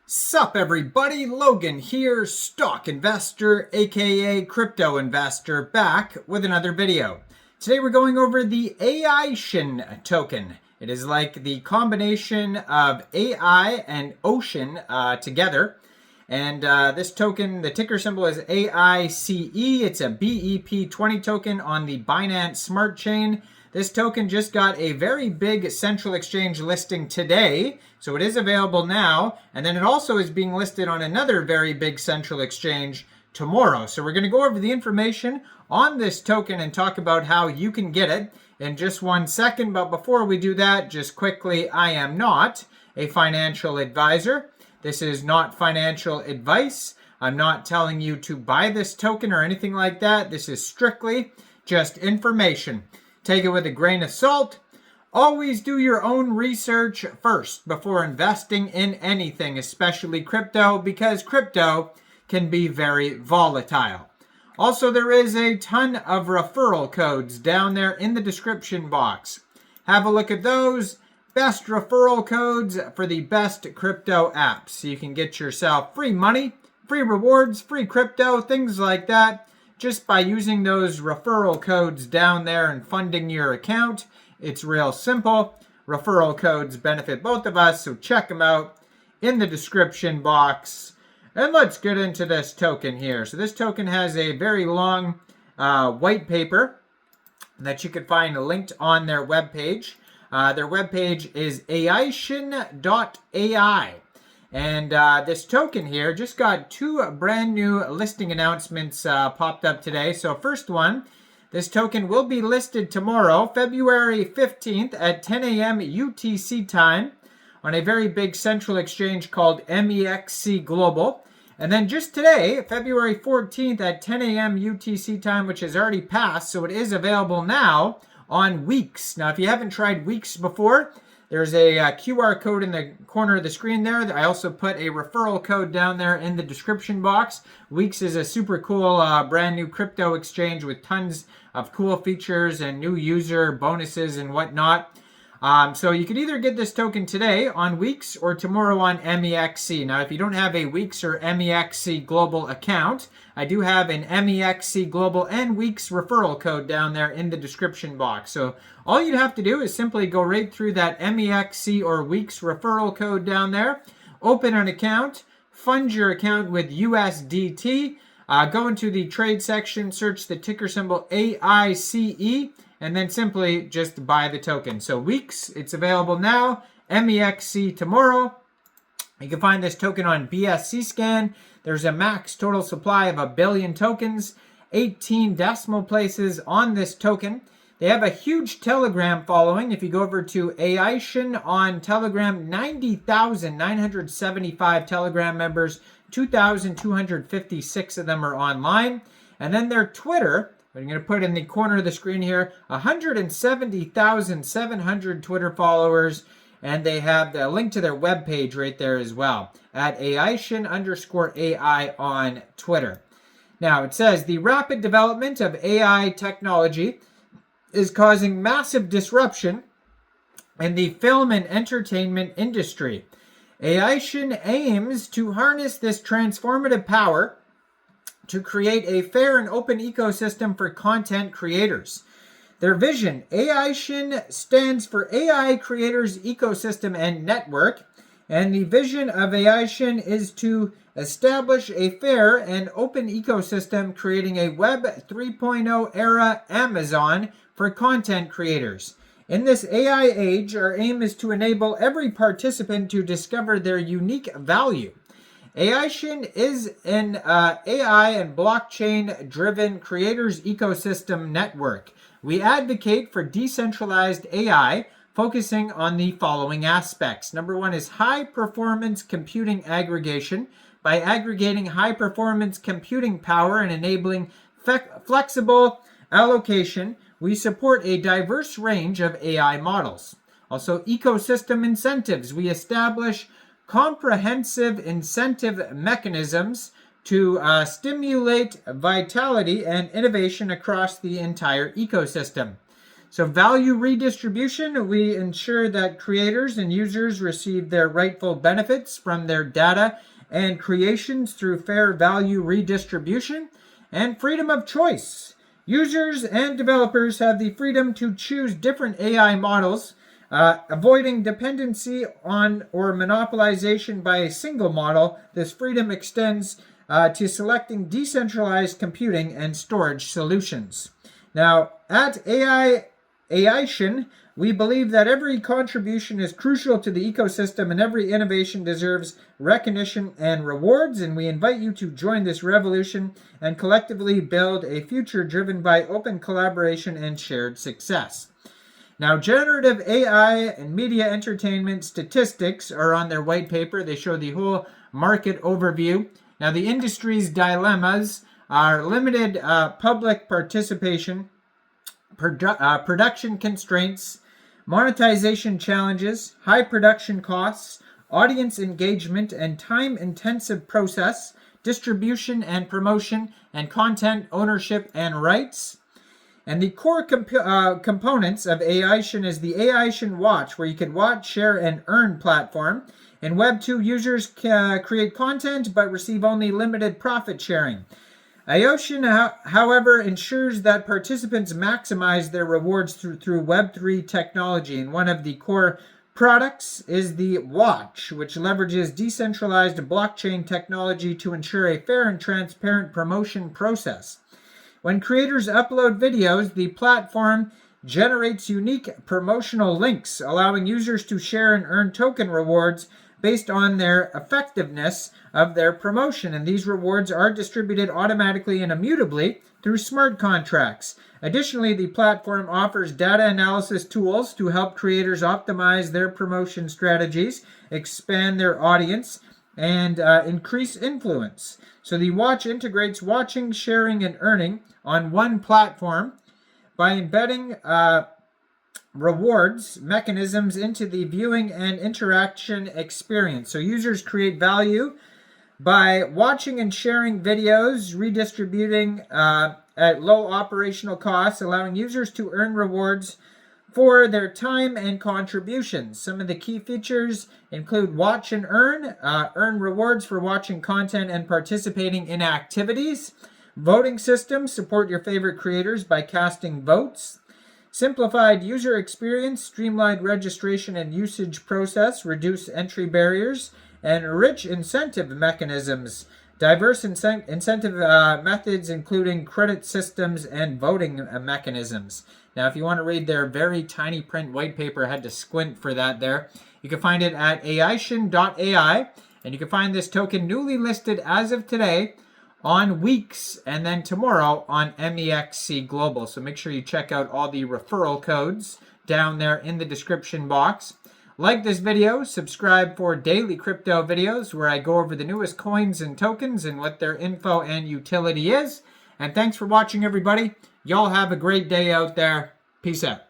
Sup everybody, Logan here, stock investor aka crypto investor, back with another video. Today we're going over the Aicean token. It is like the combination of AI and ocean together. And this token, the ticker symbol is AICE. It's a BEP20 token on the Binance Smart Chain. This token just got a very big central exchange listing today, so it is available now, and then it also is being listed on another very big central exchange tomorrow. So we're going to go over the information on this token and talk about how you can get it in just 1 second. But before we do that, just quickly, I am not a financial advisor. This is not financial advice. I'm not telling you to buy this token or anything like that. This is strictly just information. Take it with a grain of salt. Always do your own research first before investing in anything, especially crypto, because crypto can be very volatile. Also, there is a ton of referral codes down there in the description box. Have a look at those. Best referral codes for the best crypto apps. So you can get yourself free money, free rewards, free crypto, things like that, just by using those referral codes down there and funding your account. It's real simple. Referral codes benefit both of us, so check them out in the description box. And let's get into this token here. So this token has a very long white paper that you can find linked on their webpage. Their webpage is Aicean.ai. And this token here just got 2 brand new listing announcements popped up today. So first one, this token will be listed tomorrow, February 15th at 10 a.m. UTC time on a very big central exchange called Mexc Global. And then just today, February 14th at 10 a.m. UTC time, which has already passed, so it is available now on Weex. Now, if you haven't tried Weex before, there's a QR code in the corner of the screen there. I also put a referral code down there in the description box. Weex is a super cool brand new crypto exchange with tons of cool features and new user bonuses and whatnot. So you could either get this token today on Weex or tomorrow on Mexc. Now, if you don't have a Weex or Mexc Global account, I do have an Mexc Global and Weex referral code down there in the description box. So all you'd have to do is simply go right through that Mexc or Weex referral code down there, open an account, fund your account with USDT, go into the trade section, search the ticker symbol AICE, and then simply just buy the token. So Weex, it's available now. Mexc tomorrow. You can find this token on BSC scan. There's a max total supply of 1 billion tokens, 18 decimal places on this token. They have a huge Telegram following. If you go over to Aicean on Telegram, 90,975 Telegram members, 2,256 of them are online. And then their Twitter, I'm going to put in the corner of the screen here, 170,700 Twitter followers, and they have the link to their webpage right there as well, at Aicean_AI on Twitter. Now, it says, the rapid development of AI technology is causing massive disruption in the film and entertainment industry. Aicean aims to harness this transformative power to create a fair and open ecosystem for content creators. Their vision, Aicean, stands for AI Creators Ecosystem and Network, and the vision of Aicean is to establish a fair and open ecosystem, creating a Web 3.0 era Amazon for content creators. In this AI age, our aim is to enable every participant to discover their unique value. Aicean is an AI and blockchain-driven creators ecosystem network. We advocate for decentralized AI, focusing on the following aspects. Number 1 is high-performance computing aggregation. By aggregating high-performance computing power and enabling flexible allocation, we support a diverse range of AI models. Also, ecosystem incentives. We establish comprehensive incentive mechanisms to stimulate vitality and innovation across the entire ecosystem. So value redistribution, we ensure that creators and users receive their rightful benefits from their data and creations through fair value redistribution. And freedom of choice. Users and developers have the freedom to choose different AI models, avoiding dependency on or monopolization by a single model. This freedom extends to selecting decentralized computing and storage solutions. Now, at Aicean, we believe that every contribution is crucial to the ecosystem and every innovation deserves recognition and rewards, and we invite you to join this revolution and collectively build a future driven by open collaboration and shared success. Now, generative AI and media entertainment statistics are on their white paper. They show the whole market overview. Now, the industry's dilemmas are limited public participation, production constraints, monetization challenges, high production costs, audience engagement and time-intensive process, distribution and promotion, and content ownership and rights. And the core components of Aicean is the Aicean Watch, where you can watch, share, and earn platform. In Web 2, users create content but receive only limited profit sharing. Aicean, however, ensures that participants maximize their rewards through Web3 technology, and one of the core products is the Watch, which leverages decentralized blockchain technology to ensure a fair and transparent promotion process. When creators upload videos, the platform generates unique promotional links, allowing users to share and earn token rewards based on their effectiveness of their promotion, and these rewards are distributed automatically and immutably through smart contracts. Additionally, the platform offers data analysis tools to help creators optimize their promotion strategies, expand their audience, and increase influence. So the Watch integrates watching, sharing, and earning on one platform by embedding rewards mechanisms into the viewing and interaction experience. So users create value by watching and sharing videos, redistributing at low operational costs, allowing users to earn rewards for their time and contributions. Some of the key features include watch and earn rewards for watching content and participating in activities. Voting systems, support your favorite creators by casting votes. Simplified user experience, streamlined registration and usage process, reduce entry barriers, and rich incentive mechanisms. Diverse incentive methods, including credit systems and voting mechanisms. Now, if you want to read their very tiny print white paper, I had to squint for that there. You can find it at aicean.ai, and you can find this token newly listed as of today on Weex, and then tomorrow on Mexc Global. So make sure you check out all the referral codes down there in the description box. Like this video, subscribe for daily crypto videos where I go over the newest coins and tokens and what their info and utility is. And thanks for watching, everybody. Y'all have a great day out there. Peace out.